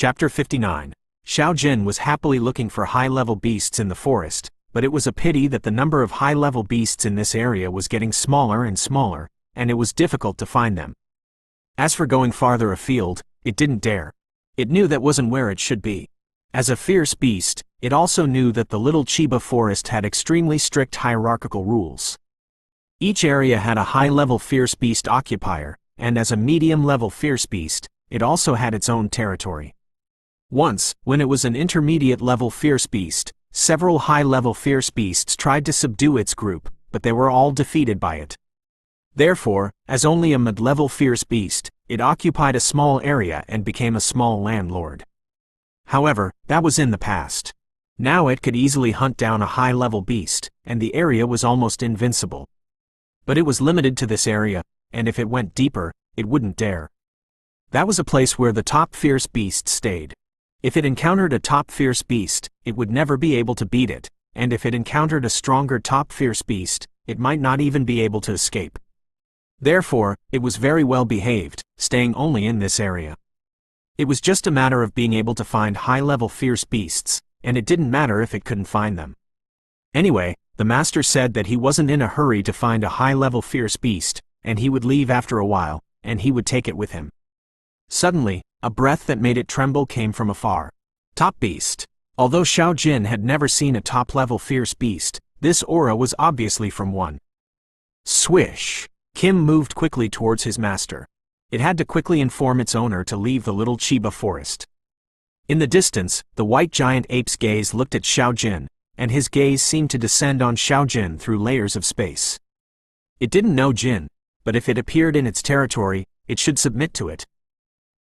Chapter 59. Xiao Jin was happily looking for high-level beasts in the forest, but it was a pity that the number of high-level beasts in this area was getting smaller and smaller, and it was difficult to find them. As for going farther afield, it didn't dare. It knew that wasn't where it should be. As a fierce beast, it also knew that the little Chiba forest had extremely strict hierarchical rules. Each area had a high-level fierce beast occupier, and as a medium-level fierce beast, it also had its own territory. Once, when it was an intermediate-level fierce beast, several high-level fierce beasts tried to subdue its group, but they were all defeated by it. Therefore, as only a mid-level fierce beast, it occupied a small area and became a small landlord. However, that was in the past. Now it could easily hunt down a high-level beast, and the area was almost invincible. But it was limited to this area, and if it went deeper, it wouldn't dare. That was a place where the top fierce beast stayed. If it encountered a top fierce beast, it would never be able to beat it, and if it encountered a stronger top fierce beast, it might not even be able to escape. Therefore, it was very well behaved, staying only in this area. It was just a matter of being able to find high-level fierce beasts, and it didn't matter if it couldn't find them. Anyway, the master said that he wasn't in a hurry to find a high-level fierce beast, and he would leave after a while, and he would take it with him. Suddenly, a breath that made it tremble came from afar. Top beast. Although Xiao Jin had never seen a top-level fierce beast, this aura was obviously from one. Swish! Kim moved quickly towards his master. It had to quickly inform its owner to leave the little Chiba forest. In the distance, the white giant ape's gaze looked at Xiao Jin, and his gaze seemed to descend on Xiao Jin through layers of space. It didn't know Jin, but if it appeared in its territory, it should submit to it.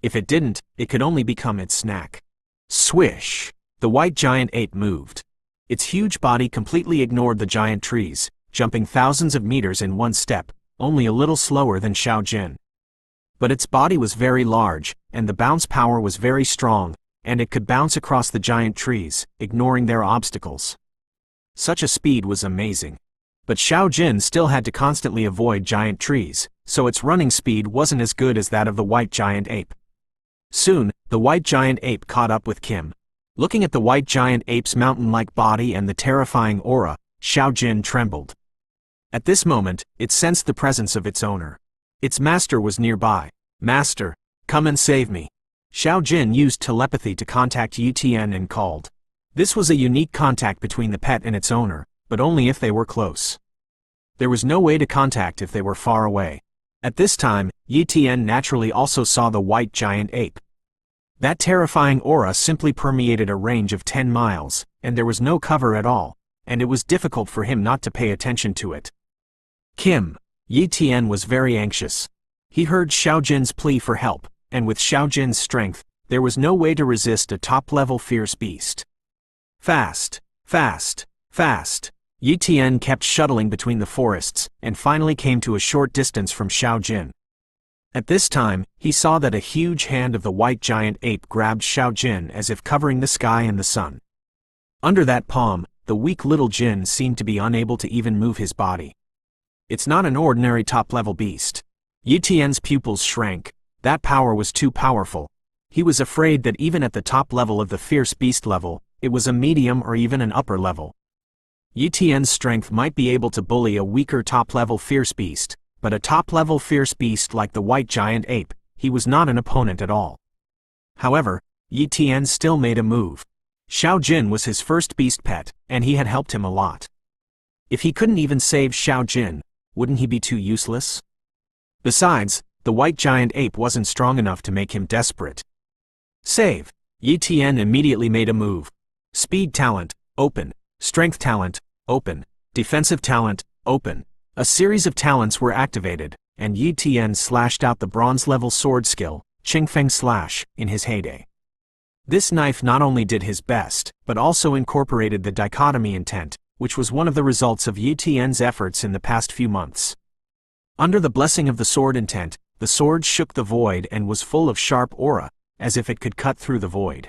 If it didn't, it could only become its snack. Swish! The white giant ape moved. Its huge body completely ignored the giant trees, jumping thousands of meters in one step, only a little slower than Xiao Jin. But its body was very large, and the bounce power was very strong, and it could bounce across the giant trees, ignoring their obstacles. Such a speed was amazing. But Xiao Jin still had to constantly avoid giant trees, so its running speed wasn't as good as that of the white giant ape. Soon, the white giant ape caught up with Kim. Looking at the white giant ape's mountain-like body and the terrifying aura, Xiao Jin trembled. At this moment, it sensed the presence of its owner. Its master was nearby. Master, come and save me. Xiao Jin used telepathy to contact Yu Tian and called. This was a unique contact between the pet and its owner, but only if they were close. There was no way to contact if they were far away. At this time, Yu Tian naturally also saw the white giant ape. That terrifying aura simply permeated a range of 10 miles, and there was no cover at all, and it was difficult for him not to pay attention to it. Kim. Yu Tian was very anxious. He heard Xiao Jin's plea for help, and with Xiao Jin's strength, there was no way to resist a top-level fierce beast. Fast, fast, fast. Yu Tian kept shuttling between the forests, and finally came to a short distance from Xiao Jin. At this time, he saw that a huge hand of the white giant ape grabbed Xiao Jin as if covering the sky and the sun. Under that palm, the weak little Jin seemed to be unable to even move his body. It's not an ordinary top-level beast. Yu Tian's pupils shrank. That power was too powerful. He was afraid that even at the top level of the fierce beast level, it was a medium or even an upper level. Yu Tian's strength might be able to bully a weaker top-level fierce beast, but a top-level fierce beast like the white giant ape, he was not an opponent at all. However, Yu Tian still made a move. Xiao Jin was his first beast pet, and he had helped him a lot. If he couldn't even save Xiao Jin, wouldn't he be too useless? Besides, the white giant ape wasn't strong enough to make him desperate. Save! Yu Tian immediately made a move. Speed talent, open. Strength talent, open. Defensive talent, open. A series of talents were activated, and Yu Tian slashed out the bronze-level sword skill, Qingfeng Slash, in his heyday. This knife not only did his best, but also incorporated the dichotomy intent, which was one of the results of Yu Tian's efforts in the past few months. Under the blessing of the sword intent, the sword shook the void and was full of sharp aura, as if it could cut through the void.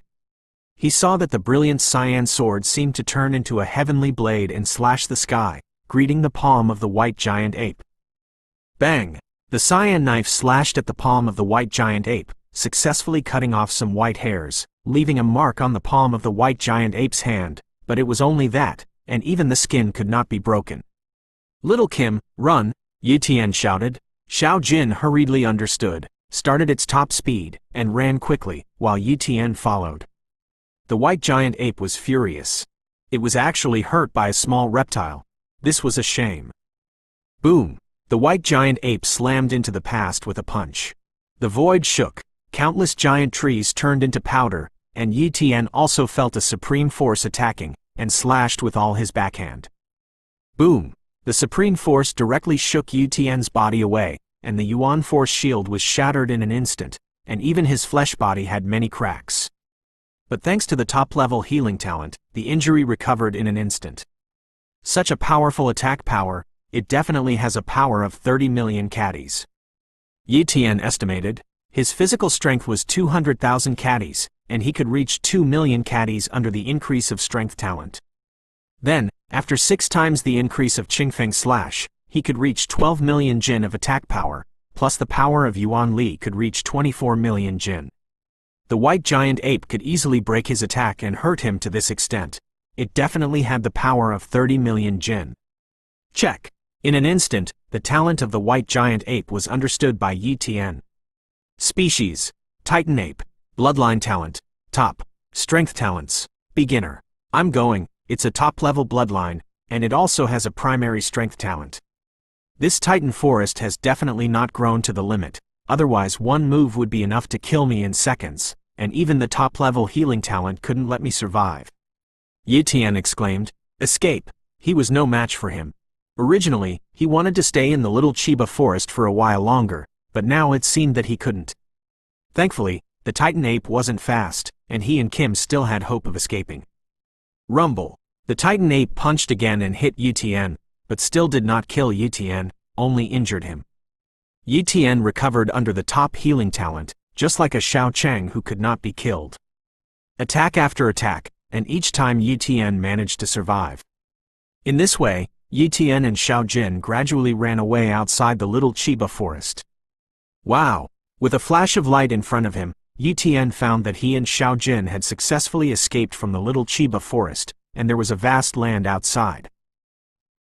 He saw that the brilliant cyan sword seemed to turn into a heavenly blade and slash the sky, greeting the palm of the white giant ape. Bang! The cyan knife slashed at the palm of the white giant ape, successfully cutting off some white hairs, leaving a mark on the palm of the white giant ape's hand, but it was only that, and even the skin could not be broken. "Little Kim, run!" Yi Tian shouted. Xiao Jin hurriedly understood, started its top speed, and ran quickly, while Yi Tian followed. The white giant ape was furious. It was actually hurt by a small reptile. This was a shame. Boom! The white giant ape slammed into the past with a punch. The void shook, countless giant trees turned into powder, and Yi Tian also felt a supreme force attacking, and slashed with all his backhand. Boom! The supreme force directly shook Yi Tian's body away, and the Yuan force shield was shattered in an instant, and even his flesh body had many cracks. But thanks to the top-level healing talent, the injury recovered in an instant. Such a powerful attack power, it definitely has a power of 30 million caddies. Yi Tian estimated, his physical strength was 200,000 caddies, and he could reach 2 million caddies under the increase of strength talent. Then, after 6 times the increase of Qingfeng Slash, he could reach 12 million Jin of attack power, plus the power of Yuan Li could reach 24 million Jin. The white giant ape could easily break his attack and hurt him to this extent. It definitely had the power of 30 million Jin. Check. In an instant, the talent of the white giant ape was understood by Yi Tian. Species: Titan Ape. Bloodline talent: Top. Strength talents: Beginner. I'm going, it's a top-level bloodline, and it also has a primary strength talent. This Titan forest has definitely not grown to the limit, otherwise one move would be enough to kill me in seconds, and even the top-level healing talent couldn't let me survive. Yi Tian exclaimed. Escape! He was no match for him. Originally, he wanted to stay in the little Chiba forest for a while longer, but now it seemed that he couldn't. Thankfully, the Titan ape wasn't fast, and he and Kim still had hope of escaping. Rumble. The Titan ape punched again and hit Yi Tian, but still did not kill Yi Tian, only injured him. Yi Tian recovered under the top healing talent, just like a Xiao Cheng who could not be killed. Attack after attack, and each time Yi Tian managed to survive. In this way, Yi Tian and Xiao Jin gradually ran away outside the little Chiba forest. Wow! With a flash of light in front of him, Yi Tian found that he and Xiao Jin had successfully escaped from the little Chiba forest, and there was a vast land outside.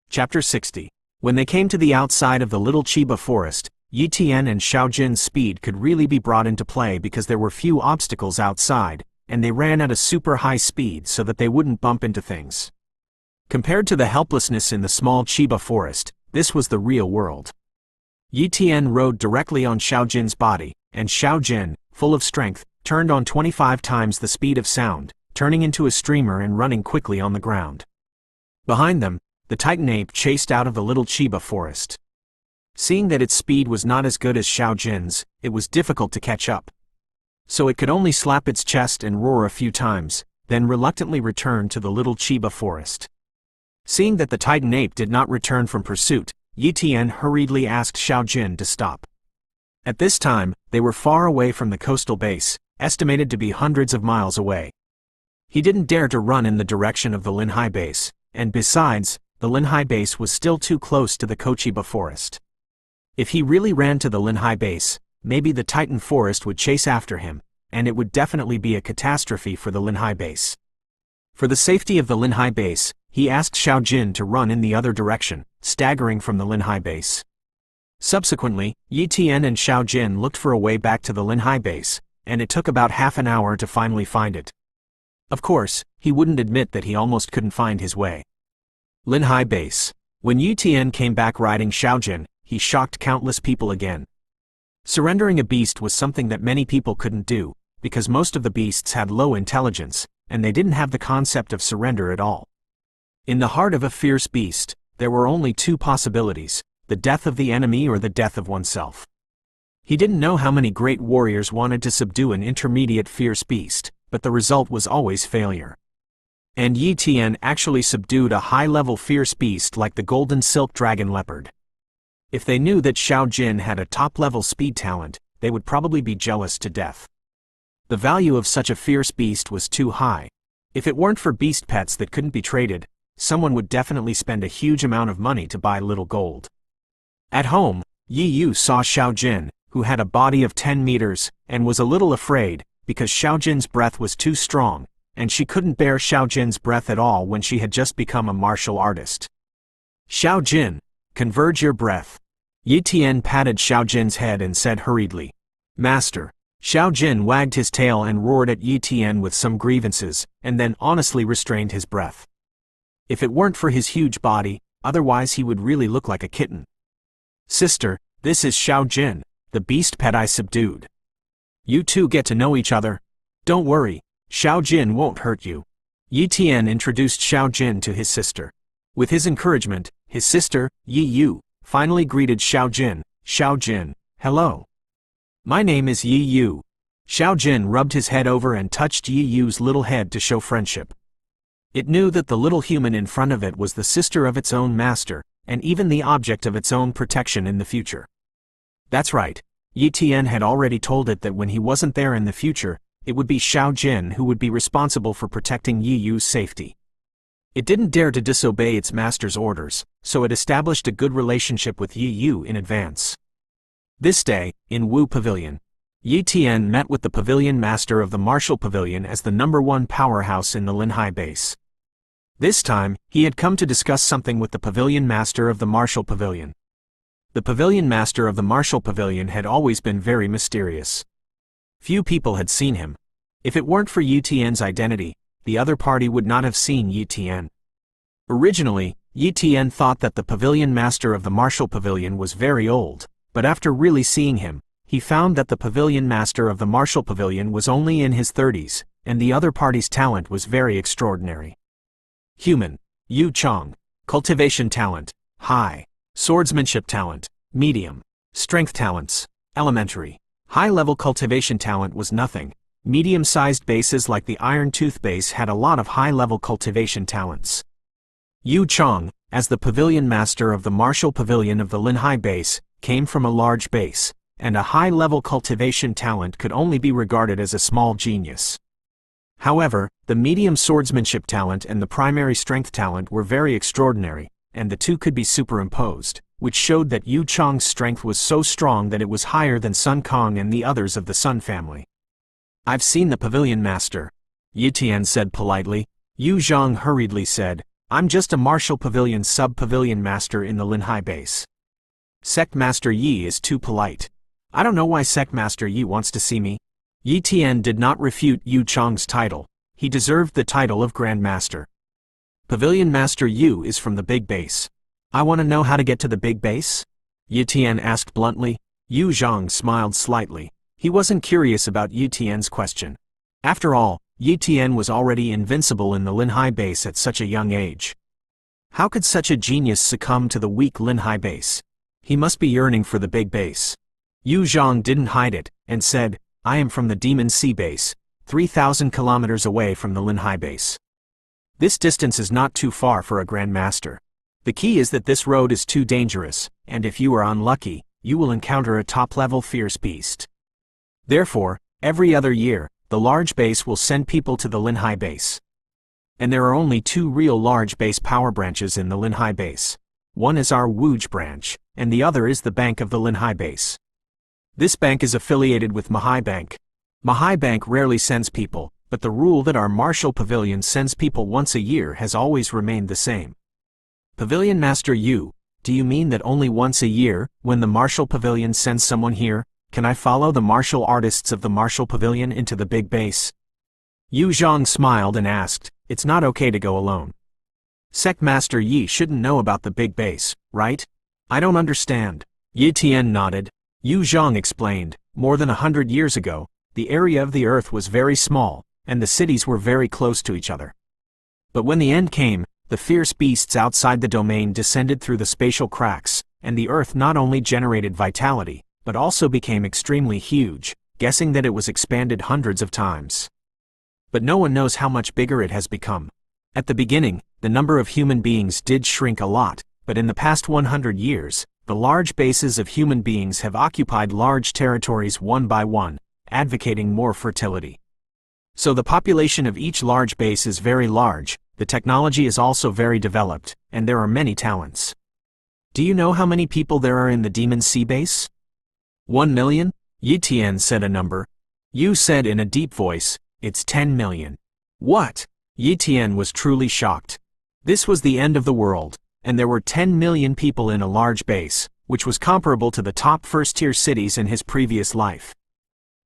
Chapter 60. When they came to the outside of the little Chiba forest, Yi Tian and Xiao Jin's speed could really be brought into play because there were few obstacles outside, and they ran at a super high speed so that they wouldn't bump into things. Compared to the helplessness in the small Chiba forest, this was the real world. Yi Tian rode directly on Xiao Jin's body, and Xiao Jin, full of strength, turned on 25 times the speed of sound, turning into a streamer and running quickly on the ground. Behind them, the Titan ape chased out of the little Chiba forest. Seeing that its speed was not as good as Xiao Jin's, it was difficult to catch up. So it could only slap its chest and roar a few times, then reluctantly return to the little Chiba forest. Seeing that the Titan ape did not return from pursuit, Yi Tian hurriedly asked Xiao Jin to stop. At this time, they were far away from the coastal base, estimated to be hundreds of miles away. He didn't dare to run in the direction of the Linhai base, and besides, the Linhai base was still too close to the Kochiba forest. If he really ran to the Linhai base, maybe the Titan forest would chase after him, and it would definitely be a catastrophe for the Linhai base. For the safety of the Linhai base, he asked Xiao Jin to run in the other direction, staggering from the Linhai base. Subsequently, Yi Tian and Xiao Jin looked for a way back to the Linhai base, and it took about half an hour to finally find it. Of course, he wouldn't admit that he almost couldn't find his way. Linhai base. When Yi Tian came back riding Xiao Jin, he shocked countless people again. Surrendering a beast was something that many people couldn't do, because most of the beasts had low intelligence, and they didn't have the concept of surrender at all. In the heart of a fierce beast, there were only two possibilities: the death of the enemy or the death of oneself. He didn't know how many great warriors wanted to subdue an intermediate fierce beast, but the result was always failure. And Yi Tian actually subdued a high-level fierce beast like the golden silk dragon leopard. If they knew that Xiao Jin had a top-level speed talent, they would probably be jealous to death. The value of such a fierce beast was too high. If it weren't for beast pets that couldn't be traded, someone would definitely spend a huge amount of money to buy little gold. At home, Yi Yu saw Xiao Jin, who had a body of 10 meters, and was a little afraid, because Xiaojin's breath was too strong, and she couldn't bear Xiaojin's breath at all when she had just become a martial artist. Xiaojin, converge your breath. Yi Tian patted Xiaojin's head and said hurriedly. Master. Xiaojin wagged his tail and roared at Yi Tian with some grievances, and then honestly restrained his breath. If it weren't for his huge body, otherwise he would really look like a kitten. Sister, this is Xiaojin, the beast pet I subdued. You two get to know each other. Don't worry, Xiaojin won't hurt you. Yi Tian introduced Xiaojin to his sister. With his encouragement, his sister, Yi Yu, finally greeted Xiaojin. Xiaojin, hello. My name is Yi Yu. Xiaojin rubbed his head over and touched Yi Yu's little head to show friendship. It knew that the little human in front of it was the sister of its own master, and even the object of its own protection in the future. That's right, Yi Tian had already told it that when he wasn't there in the future, it would be Xiaojin who would be responsible for protecting Yi Yu's safety. It didn't dare to disobey its master's orders, so it established a good relationship with Yi Yu in advance. This day, in Wu Pavilion, Yi Tian met with the pavilion master of the Martial Pavilion as the #1 powerhouse in the Linhai base. This time, he had come to discuss something with the pavilion master of the Martial Pavilion. The pavilion master of the Martial Pavilion had always been very mysterious. Few people had seen him. If it weren't for Yi Tian's identity, the other party would not have seen Yi Tian. Originally, Yi Tian thought that the pavilion master of the Martial Pavilion was very old, but after really seeing him, he found that the pavilion master of the Martial Pavilion was only in his 30s, and the other party's talent was very extraordinary. Human, Yu Chong. Cultivation talent, high. Swordsmanship talent, medium. Strength talents, elementary. High-level cultivation talent was nothing. Medium-sized bases like the Iron Tooth base had a lot of high-level cultivation talents. Yu Chong, as the pavilion master of the Martial Pavilion of the Linhai base, came from a large base, and a high-level cultivation talent could only be regarded as a small genius. However, the medium swordsmanship talent and the primary strength talent were very extraordinary, and the two could be superimposed, which showed that Yu Chong's strength was so strong that it was higher than Sun Kong and the others of the Sun family. I've seen the pavilion master, Yi Tian said politely. Yu Zhang hurriedly said, I'm just a Martial Pavilion sub-pavilion master in the Linhai base. Sect Master Yi is too polite. I don't know why Sect Master Yi wants to see me. Yi Tian did not refute Yu Chong's title. He deserved the title of Grand Master. Pavilion Master Yu is from the big base. I want to know how to get to the big base? Yi Tian asked bluntly. Yu Zhang smiled slightly. He wasn't curious about Yi Tian's question. After all, Yi Tian was already invincible in the Linhai base at such a young age. How could such a genius succumb to the weak Linhai base? He must be yearning for the big base. Yu Zhang didn't hide it, and said, I am from the Demon Sea base, 3,000 kilometers away from the Linhai base. This distance is not too far for a Grand Master. The key is that this road is too dangerous, and if you are unlucky, you will encounter a top-level fierce beast. Therefore, every other year, the large base will send people to the Linhai base. And there are only 2 real large base power branches in the Linhai base. One is our Wuj branch, and the other is the Bank of the Linhai base. This bank is affiliated with Mahai Bank. Mahai Bank rarely sends people, but the rule that our Martial Pavilion sends people once a year has always remained the same. Pavilion Master Yu, do you mean that only once a year, when the Martial Pavilion sends someone here, can I follow the martial artists of the Martial Pavilion into the big base? Yu Zhang smiled and asked, It's not okay to go alone. Sect Master Yi shouldn't know about the big base, right? I don't understand. Yi Tian nodded. Yu Zhang explained, more than 100 years ago, the area of the earth was very small, and the cities were very close to each other. But when the end came, the fierce beasts outside the domain descended through the spatial cracks, and the earth not only generated vitality, but also became extremely huge, guessing that it was expanded hundreds of times. But no one knows how much bigger it has become. At the beginning, the number of human beings did shrink a lot, but in the past 100 years, the large bases of human beings have occupied large territories one by one, advocating more fertility. So the population of each large base is very large, the technology is also very developed, and there are many talents. Do you know how many people there are in the Demon Sea base? 1 million? Yi Tian said a number. Yu said in a deep voice, "It's 10 million. What? Yi Tian was truly shocked. This was the end of the world, and there were 10 million people in a large base, which was comparable to the top first-tier cities in his previous life.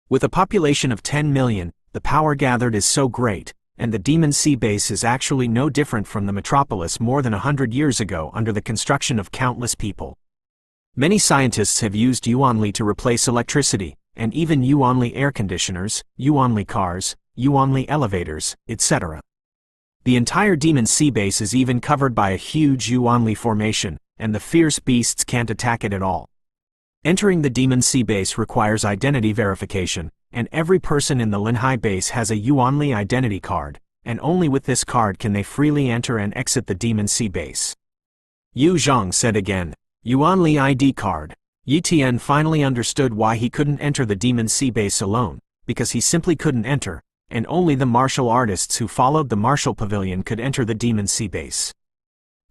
With a population of 10 million, the power gathered is so great, and the Demon Sea base is actually no different from the metropolis more than 100 years ago under the construction of countless people. Many scientists have used Yuanli to replace electricity, and even Yuanli air conditioners, Yuanli cars, Yuanli elevators, etc. The entire Demon Sea base is even covered by a huge Yuanli formation, and the fierce beasts can't attack it at all. Entering the Demon Sea base requires identity verification, and every person in the Linhai base has a Yuanli identity card, and only with this card can they freely enter and exit the Demon Sea base. Yu Zhang said again, "Yuanli ID card." Yi Tian finally understood why he couldn't enter the Demon Sea base alone, because he simply couldn't enter, and only the martial artists who followed the martial pavilion could enter the Demon Sea base.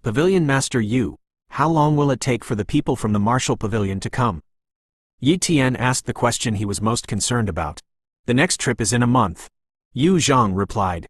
"Pavilion Master Yu, how long will it take for the people from the martial pavilion to come?" Yi Tian asked the question he was most concerned about. "The next trip is in a month." Yu Zhang replied.